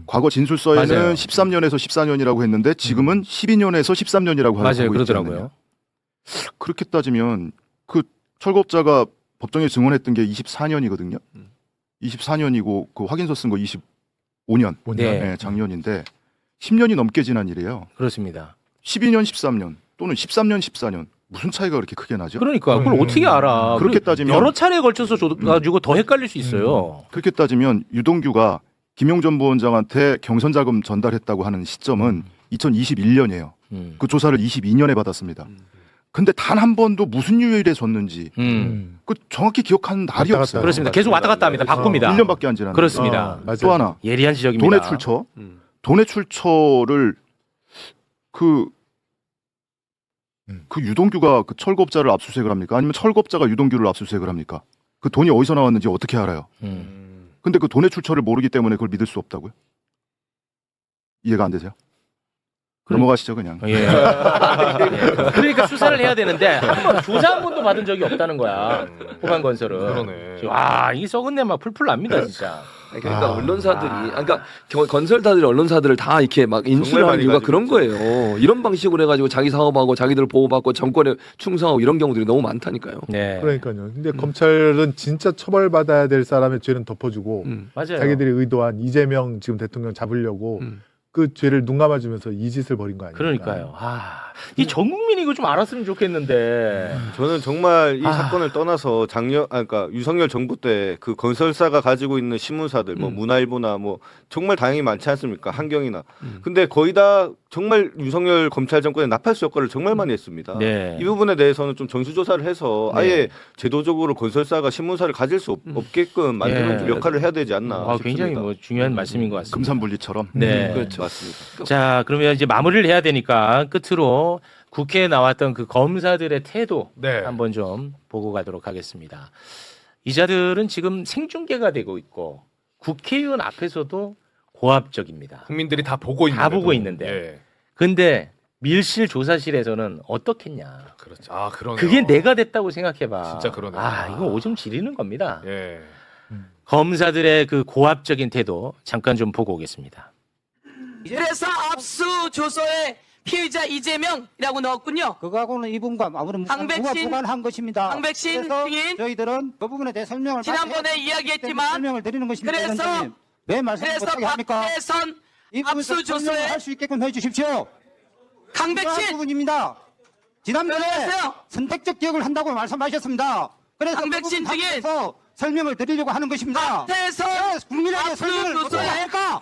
과거 진술서에는 맞아요. 13년에서 14년이라고 했는데 지금은 12년에서 13년이라고 맞아요. 하고 그러더라고요. 그렇게 따지면 그 철거업자가 법정에 증언했던 게 24년이거든요. 24년이고 그 확인서 쓴 거 25년. 네, 작년인데 10년이 넘게 지난 일이에요. 그렇습니다. 12년, 13년 또는 13년, 14년 무슨 차이가 그렇게 크게 나죠? 그러니까 그걸 어떻게 알아? 그렇게 따지면 여러 차례에 걸쳐서 줘가지고 더 헷갈릴 수 있어요. 그렇게 따지면 유동규가 김용 전 부원장한테 경선 자금 전달했다고 하는 시점은 2021년이에요. 그 조사를 22년에 받았습니다. 근데 단 한 번도 무슨 요일에 줬는지 그 정확히 기억하는 날이 없어요. 그렇습니다. 계속 왔다 갔다 합니다. 바꿉니다. 1년밖에 안 지났는데. 그렇습니다. 또 하나 예리한 지적입니다. 돈의 출처를 그 유동규가 그 철거업자를 압수수색을 합니까? 아니면 철거업자가 유동규를 압수수색을 합니까? 그 돈이 어디서 나왔는지 어떻게 알아요? 근데 그 돈의 출처를 모르기 때문에 그걸 믿을 수 없다고요? 이해가 안 되세요? 넘어가시죠 그냥. 예. 그러니까 수사를 해야 되는데 한번 조사 한 번도 받은 적이 없다는 거야. 호반건설은. 그러네. 와, 이 썩은 내 막 풀풀 납니다 진짜. 그러니까 언론사들이, 그러니까 건설사들이 언론사들을 다 이렇게 막 인수하는 이유가 그런 거예요. 이런 방식으로 해가지고 자기 사업하고 자기들 보호받고 정권에 충성하고 이런 경우들이 너무 많다니까요. 네. 그러니까요. 근데 검찰은 진짜 처벌받아야 될 사람의 죄는 덮어주고 맞아요. 자기들이 의도한 이재명 지금 대통령 잡으려고 그 죄를 눈 감아주면서 이 짓을 벌인 거 아닙니까? 그러니까요. 아. 이 전 국민이 이거 좀 알았으면 좋겠는데. 저는 정말 이 사건을 떠나서 그러니까 윤석열 정부 때 그 건설사가 가지고 있는 신문사들, 뭐 문화일보나 뭐 정말 다양히 많지 않습니까? 한경이나. 근데 거의 다 정말 윤석열 검찰 정권의 나팔수 역할을 정말 많이 했습니다. 네. 이 부분에 대해서는 좀 전수조사를 해서 아예 제도적으로 건설사가 신문사를 가질 수 없게끔 만드는 좀 역할을 해야 되지 않나 싶습니다. 굉장히 뭐 중요한 말씀인 것 같습니다. 금산분리처럼. 네, 그렇죠. 맞습니다. 자, 그러면 이제 마무리를 해야 되니까 끝으로 국회에 나왔던 그 검사들의 태도 한번 좀 보고 가도록 하겠습니다. 이자들은 지금 생중계가 되고 있고 국회의원 앞에서도 고압적입니다. 국민들이 다 보고 있는데. 다 보고 있는데. 근데 밀실 조사실에서는 어떻겠냐. 그렇죠. 아, 그러네요. 그게 내가 됐다고 생각해봐. 진짜 그러네요. 이거 오줌 지리는 겁니다. 예. 검사들의 그 고압적인 태도 잠깐 좀 보고 오겠습니다. 그래서 압수조서에 피의자 이재명이라고 넣었군요. 그거하고는 이분과 아무런 강백신 무관한 것입니다. 강백신 그래서 증인 저희들은 그 부분에 대해 설명을 지난번에 이야기했지만 설명을 드리는 것입니다. 그래서 위원장님. 왜 말씀을 못하게 합니까? 박대선 압수조서에 할 수 있게끔 해주십시오. 강백신 부분입니다. 지난번에 선택적 기억을 한다고 말씀하셨습니다. 그래서 강백신 증인 설명을 드리려고 하는 것입니다. 박대선 국민에게 설명을 못하게 할까?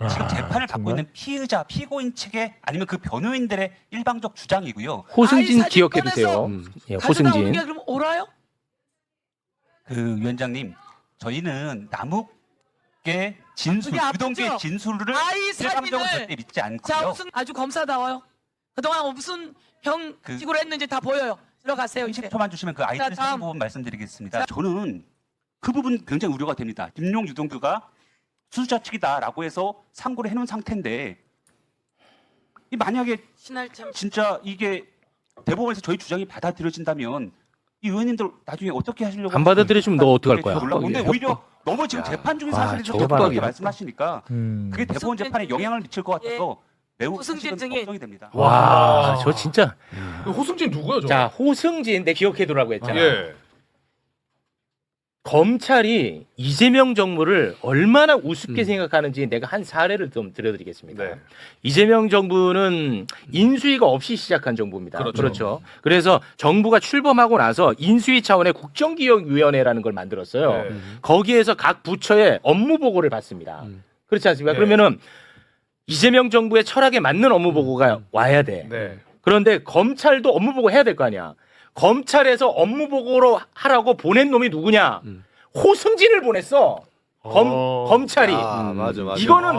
지금 재판을 받고 있는 피의자, 피고인 측의 아니면 그 변호인들의 일방적 주장이고요. 호승진 기억해 두세요. 예, 호승진. 그럼 옳아요? 그 위원장님, 저희는 남욱의 진술, 유동규의 진술을 일방적으로 절대 믿지 않고요. 자, 무슨 아주 검사다워요. 그동안 무슨 형식으로 했는지 다 보여요. 들어가세요. 10초만 주시면 그 아이들 사진 부분 말씀드리겠습니다. 저는 그 부분 굉장히 우려가 됩니다. 김용 유동규가 수수자 측이다라고 해서 상고를 해놓은 상태인데 만약에 진짜 이게 대법원에서 저희 주장이 받아들여진다면 이 의원님들 나중에 어떻게 하시려고 안 받아들여주면 너 어떡할 거야? 근데 오히려 너무 지금 재판 중인 사실에 대해서 그렇게 말씀하시니까 그게 대법원 재판에 영향을 미칠 것 같아서 매우 사실은 걱정이 됩니다. 와, 저 진짜. 호승진 누구야, 저? 자, 호승진 내 기억해 두라고 했잖아. 예. 검찰이 이재명 정부를 얼마나 우습게 생각하는지 내가 한 사례를 좀 들려드리겠습니다. 이재명 정부는 인수위가 없이 시작한 정부입니다. 그렇죠. 그래서 정부가 출범하고 나서 인수위 차원의 국정기획위원회라는 걸 만들었어요. 거기에서 각 부처의 업무 보고를 받습니다. 그렇지 않습니까? 그러면은 이재명 정부의 철학에 맞는 업무 보고가 와야 돼. 그런데 검찰도 업무 보고 해야 될 거 아니야. 검찰에서 업무 보고로 하라고 보낸 놈이 누구냐? 호승진을 보냈어. 검찰이. 맞아. 이거는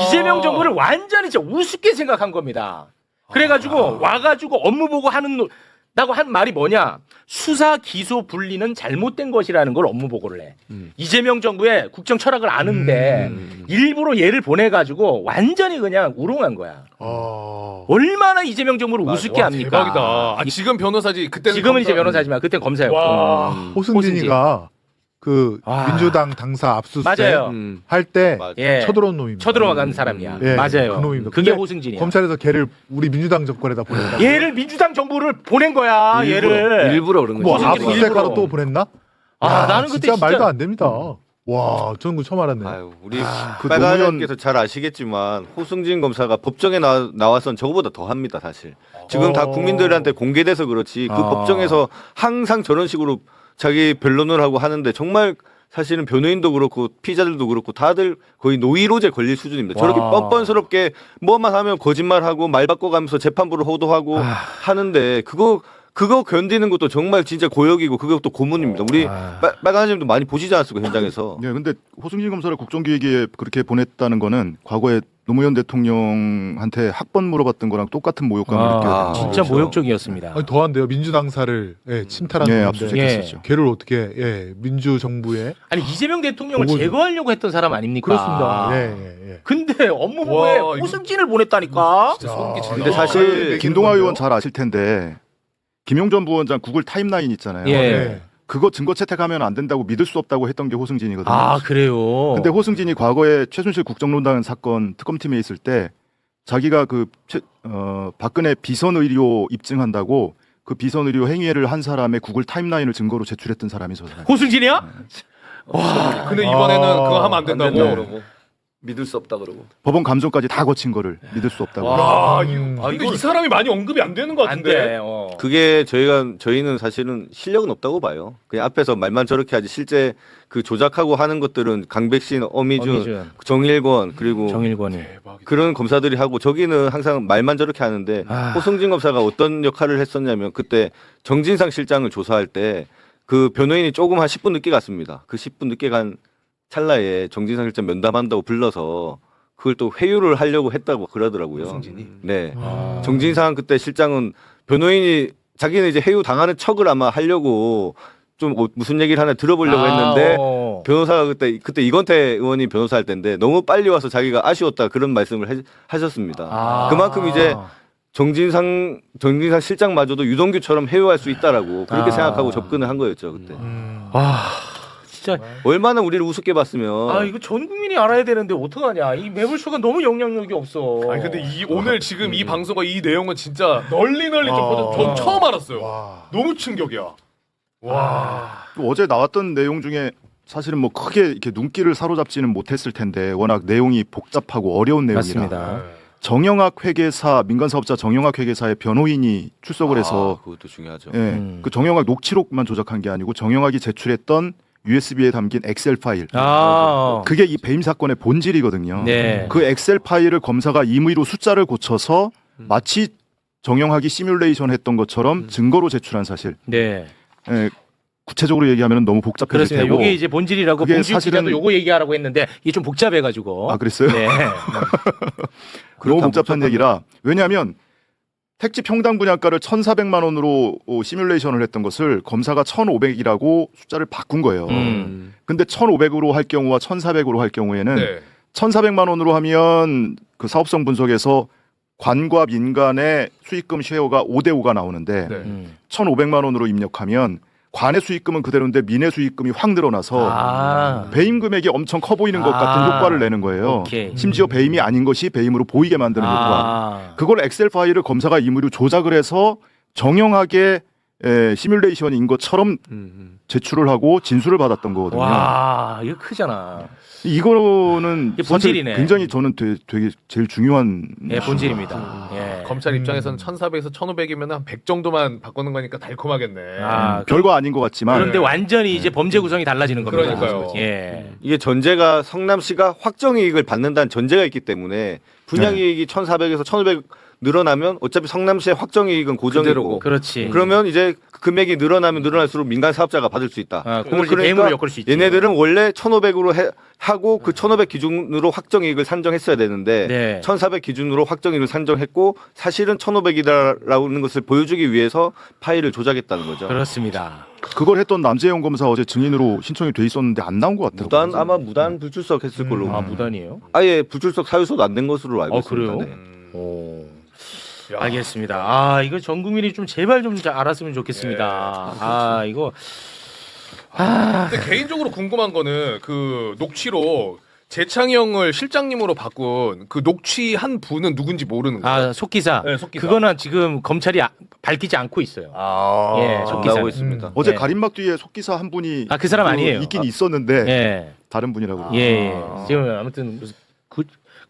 이재명 정부를 완전히 진짜 우습게 생각한 겁니다. 그래가지고 와가지고 업무 보고 하는다고 한 말이 뭐냐? 수사 기소 분리는 잘못된 것이라는 걸 업무 보고를 해. 이재명 정부의 국정 철학을 아는데 일부러 얘를 보내가지고 완전히 그냥 우롱한 거야. 얼마나 이재명 정부를 우습게 합니까? 대박이다. 지금 변호사지. 그때는 지금은 이제 변호사지만 그때는 검사였고. 호승진이가 그 민주당 당사 압수수색 할 때 쳐들어온 놈입니다. 쳐들어간 사람이야. 맞아요. 그 놈입니다. 그게 호승진이야. 검찰에서 걔를 우리 민주당 정권에다 보냈다. 얘를 민주당 정부를 보낸 거야. 일부러 그런 거지. 뭐 압수수색하러 또 보냈나? 나는 그때 진짜 말도 안 됩니다. 와, 저는 그거 처음 알았네. 우리 빨간님께서 잘 아시겠지만 호승진 검사가 법정에 나와선 저거보다 더 합니다, 사실. 지금 다 국민들한테 공개돼서 그렇지 그 법정에서 항상 저런 식으로 자기 변론을 하고 하는데 정말 사실은 변호인도 그렇고 피의자들도 그렇고 다들 거의 노이로제 걸릴 수준입니다. 저렇게 뻔뻔스럽게 뭐만 하면 거짓말하고 말 바꿔가면서 재판부를 호도하고 하는데 그거 견디는 것도 정말 진짜 고역이고 그것도 고문입니다. 우리 빨간님도 많이 보시지 않았습니까, 현장에서. 네, 근데 호승진 검사를 국정기획위에 그렇게 보냈다는 거는 과거에 노무현 대통령한테 학번 물어봤던 거랑 똑같은 모욕감을 느껴요. 진짜 모욕적이었습니다. 아니, 더한데요. 민주당사를 침탈한 건데 압수수색했었죠. 걔를 어떻게 민주정부에 아니 이재명 대통령을 제거하려고 했던 사람 아닙니까? 그렇습니다. 근데 업무 보고에 호승진을 보냈다니까. 근데 사실 김동아 의원 잘 아실 텐데 김용전 부원장 구글 타임라인 있잖아요. 그거 증거 채택하면 안 된다고 믿을 수 없다고 했던 게 호승진이거든요. 그래요? 근데 호승진이 과거에 최순실 국정농단 사건 특검팀에 있을 때 자기가 박근혜 비선 의료 입증한다고 그 비선 의료 행위를 한 사람의 구글 타임라인을 증거로 제출했던 사람이 저 사람. 호승진이야? 근데 이번에는 그거 하면 안 된다고. 믿을 수 없다 그러고. 법원 감정까지 다 거친 거를 믿을 수 없다고. 근데 이 사람이 많이 언급이 안 되는 것 같은데. 그게 저희는 사실은 실력은 없다고 봐요. 그냥 앞에서 말만 저렇게 하지 실제 그 조작하고 하는 것들은 강백신, 어미준, 정일권 그리고 정일권이 그런 검사들이 하고 저기는 항상 말만 저렇게 하는데 호승진 검사가 어떤 역할을 했었냐면 그때 정진상 실장을 조사할 때 그 변호인이 조금 한 10분 늦게 갔습니다. 그 10분 늦게 간 찰나에 정진상 실장 면담한다고 불러서 그걸 또 회유를 하려고 했다고 그러더라고요. 호승진이? 네. 정진상 그때 실장은 변호인이 자기는 이제 회유 당하는 척을 아마 하려고 좀 무슨 얘기를 하나 들어보려고 했는데 변호사가 그때 이건태 의원이 변호사할 때인데 너무 빨리 와서 자기가 아쉬웠다 그런 말씀을 하셨습니다. 그만큼 이제 정진상 실장마저도 유동규처럼 회유할 수 있다라고 그렇게 생각하고 접근을 한 거였죠 그때. 진짜 얼마나 우리를 우습게 봤으면. 이거 전 국민이 알아야 되는데 어떡하냐. 이 매불쇼가 너무 영향력이 없어. 아니 근데 오늘 지금 이 방송과 이 내용은 진짜 널리 좀 퍼져. 전 처음 알았어요. 너무 충격이야. 또 어제 나왔던 내용 중에 사실은 뭐 크게 이렇게 눈길을 사로잡지는 못했을 텐데 워낙 내용이 복잡하고 어려운 내용이라. 맞습니다. 정영학 회계사 민간사업자 정영학 회계사의 변호인이 출석을 해서 그것도 중요하죠. 예, 그 정영학 녹취록만 조작한 게 아니고 정영학이 제출했던 USB에 담긴 엑셀 파일. 그게 이 배임 사건의 본질이거든요. 네. 그 엑셀 파일을 검사가 임의로 숫자를 고쳐서 마치 정영학이 시뮬레이션 했던 것처럼 증거로 제출한 사실. 네. 예, 구체적으로 얘기하면 너무 복잡해질 그렇습니다. 테고. 이게 이제 본질이라고 봉지욱 기자도 요거 얘기하라고 했는데 이게 좀 복잡해가지고. 그랬어요? 네. 너무 복잡한 얘기라. 왜냐하면 택지 평당 분양가를 1,400만 원으로 시뮬레이션을 했던 것을 검사가 1,500이라고 숫자를 바꾼 거예요. 근데 1,500으로 할 경우와 1,400으로 할 경우에는 1,400만 원으로 하면 그 사업성 분석에서 관과 민간의 수익금 쉐어가 5대5가 나오는데 1,500만 원으로 입력하면 관의 수익금은 그대로인데 민의 수익금이 확 늘어나서 배임 금액이 엄청 커 보이는 것 같은 효과를 내는 거예요. 심지어 배임이 아닌 것이 배임으로 보이게 만드는 효과. 그걸 엑셀 파일을 검사가 임의로 조작을 해서 정형하게 시뮬레이션인 것처럼 제출을 하고 진술을 받았던 거거든요. 와, 이거 크잖아. 이거는 이게 본질이네. 사실 굉장히 저는 되게 제일 중요한 본질입니다. 예. 검찰 입장에서는 1,400에서 1,500이면 한 100 정도만 바꾸는 거니까 달콤하겠네. 별거 아닌 것 같지만. 그런데 완전히 이제 범죄 구성이 달라지는 겁니다. 그러니까요. 예. 이게 전제가 성남시가 확정이익을 받는다는 전제가 있기 때문에 분양이익이 1,400에서 1,500 늘어나면 어차피 성남시의 확정이익은 고정이고. 그렇지. 그러면 이제 금액이 늘어나면 늘어날수록 민간 사업자가 받을 수 있다. 그걸 이제 배임으로 엮을 수 있지. 얘네들은 원래 1,500으로 하고 그 1,500 기준으로 확정이익을 산정했어야 되는데 1,400 기준으로 확정이익을 산정했고 사실은 1,500이다라는 것을 보여주기 위해서 파일을 조작했다는 거죠. 그렇습니다. 그걸 했던 남재영 검사 어제 증인으로 신청이 돼 있었는데 안 나온 것 같아요. 아마 무단 불출석 했을 걸로. 무단이에요? 아예 불출석 사유서도 안 된 것으로 알고 있습니다. 그래요? 알겠습니다. 이거 전 국민이 좀 제발 좀 알았으면 좋겠습니다. 이거. 근데 개인적으로 궁금한 거는 그 녹취록 재창이 형을 실장님으로 바꾼 그 녹취한 분은 누군지 모르는 거예요. 속기사. 네, 속기사. 그거는 지금 검찰이 밝히지 않고 있어요. 속기사 나오고 있습니다. 어제 가림막 뒤에 속기사 한 분이 그 사람 아니에요. 있긴 있었는데 다른 분이라고. 지금 아무튼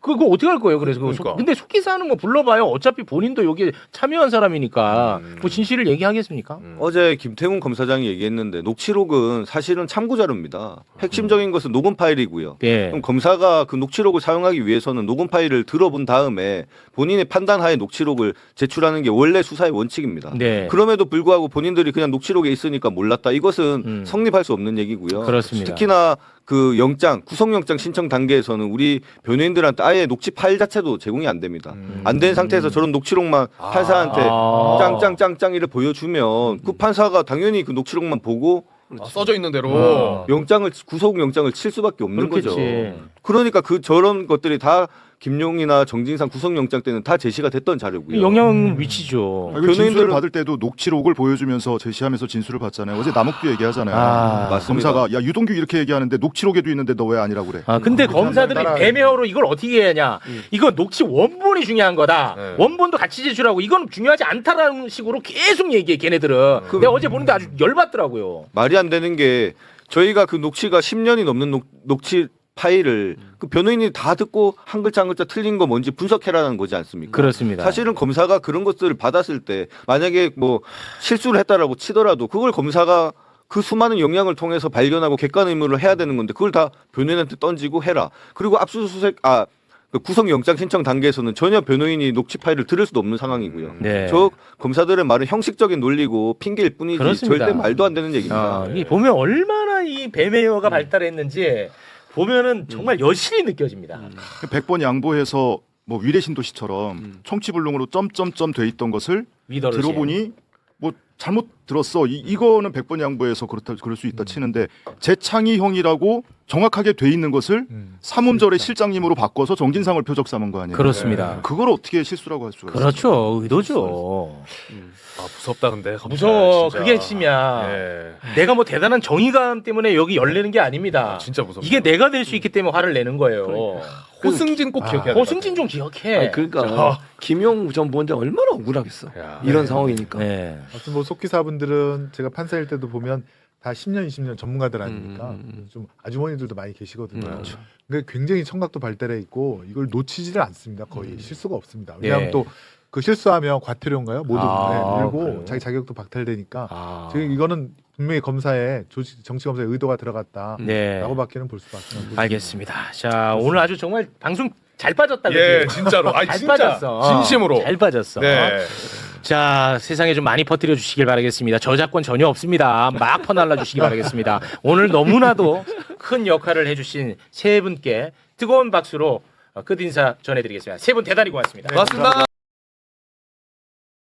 그거 어떻게 할 거예요? 그래서 근데 속기사는 뭐 불러봐요. 어차피 본인도 여기에 참여한 사람이니까 뭐 진실을 얘기하겠습니까? 어제 김태훈 검사장이 얘기했는데 녹취록은 사실은 참고 자료입니다. 핵심적인 것은 녹음 파일이고요. 그럼 검사가 그 녹취록을 사용하기 위해서는 녹음 파일을 들어본 다음에 본인의 판단하에 녹취록을 제출하는 게 원래 수사의 원칙입니다. 그럼에도 불구하고 본인들이 그냥 녹취록에 있으니까 몰랐다. 이것은 성립할 수 없는 얘기고요. 그렇습니다. 특히나 그 구속영장 신청 단계에서는 우리 변호인들한테 아예 녹취 파일 자체도 제공이 안 됩니다. 안 된 상태에서 저런 녹취록만 판사한테 짱짱짱짱이를 보여주면 그 판사가 당연히 그 녹취록만 보고 써져 있는 대로 구속영장을 칠 수밖에 없는 거죠. 그러니까 저런 것들이 다 김용이나 정진상 구속영장 때는 다 제시가 됐던 자료고요. 영향 미치죠. 진술을 받을 때도 녹취록을 보여주면서 제시하면서 진술을 받잖아요. 어제 남욱도 얘기하잖아요. 검사가 야 유동규 이렇게 얘기하는데 녹취록에도 있는데 너 왜 아니라고 그래. 근데 검사들이 애매어로 이걸 어떻게 하냐. 이거 녹취 원본이 중요한 거다. 원본도 같이 제출하고 이건 중요하지 않다라는 식으로 계속 얘기해 걔네들은. 내가 어제 보는데 아주 열받더라고요. 말이 안 되는 게 저희가 그 녹취가 10년이 넘는 녹취 파일을 그 변호인이 다 듣고 한 글자 한 글자 틀린 거 뭔지 분석해라는 거지 않습니까? 그렇습니다. 사실은 검사가 그런 것들을 받았을 때 만약에 뭐 실수를 했다라고 치더라도 그걸 검사가 그 수많은 영향을 통해서 발견하고 객관 의무를 해야 되는 건데 그걸 다 변호인한테 던지고 해라. 그리고 압수수색 그 구속영장 신청 단계에서는 전혀 변호인이 녹취 파일을 들을 수도 없는 상황이고요. 네. 저 검사들의 말은 형식적인 논리고 핑계일 뿐이지 그렇습니다. 절대 말도 안 되는 얘기입니다. 이 보면 얼마나 이 배매어가 발달했는지 보면은 정말 여실히 느껴집니다. 100번 양보해서 뭐 위례신도시처럼 청취불능으로 점점점 돼 있던 것을 위더러시. 들어보니 뭐 잘못 들었어. 이거는 100번 양보해서 그렇다 그럴 수 있다 치는데 재창희형이라고 정확하게 돼 있는 것을 삼음절의 실장님으로 바꿔서 정진상을 표적 삼은 거 아니에요? 그렇습니다. 그걸 어떻게 실수라고 할 수가 있어요? 그렇죠. 의도죠. 아, 무섭다 근데. 무서워. 진짜. 그게 핵심이야. 예. 내가 뭐 대단한 정의감 때문에 여기 열내는 게 아닙니다. 진짜 무섭다. 이게 내가 될 수 있기 때문에 화를 내는 거예요. 호승진 꼭 기억해야 돼. 호승진 좀 기억해. 아니, 그러니까 김용 전 부원장 얼마나 억울하겠어. 이런 상황이니까. 네. 아무튼 뭐 속기사분들은 제가 판사일 때도 보면 다 10년, 20년 전문가들 아닙니까? 좀 아주머니들도 많이 계시거든요. 근데 굉장히 청각도 발달해 있고 이걸 놓치지를 않습니다. 거의 실수가 없습니다. 왜냐하면 네. 또 그 실수하면 과태료인가요? 모두 늘고 그래요? 자기 자격도 박탈되니까 지금 이거는 분명히 검사의 정치 검사의 의도가 들어갔다라고 네. 밖에는 볼 수밖에 없습니다. 알겠습니다. 자, 오늘 아주 정말 방송 잘 빠졌다. 그치? 예, 진짜로. 아니, 잘 진짜. 빠졌어. 진심으로. 잘 빠졌어. 네. 자, 세상에 좀 많이 퍼뜨려 주시길 바라겠습니다. 저작권 전혀 없습니다. 막 퍼날라 주시기 바라겠습니다. 오늘 너무나도 큰 역할을 해주신 세 분께 뜨거운 박수로 끝인사 전해드리겠습니다. 세 분 대단히 고맙습니다. 고맙습니다.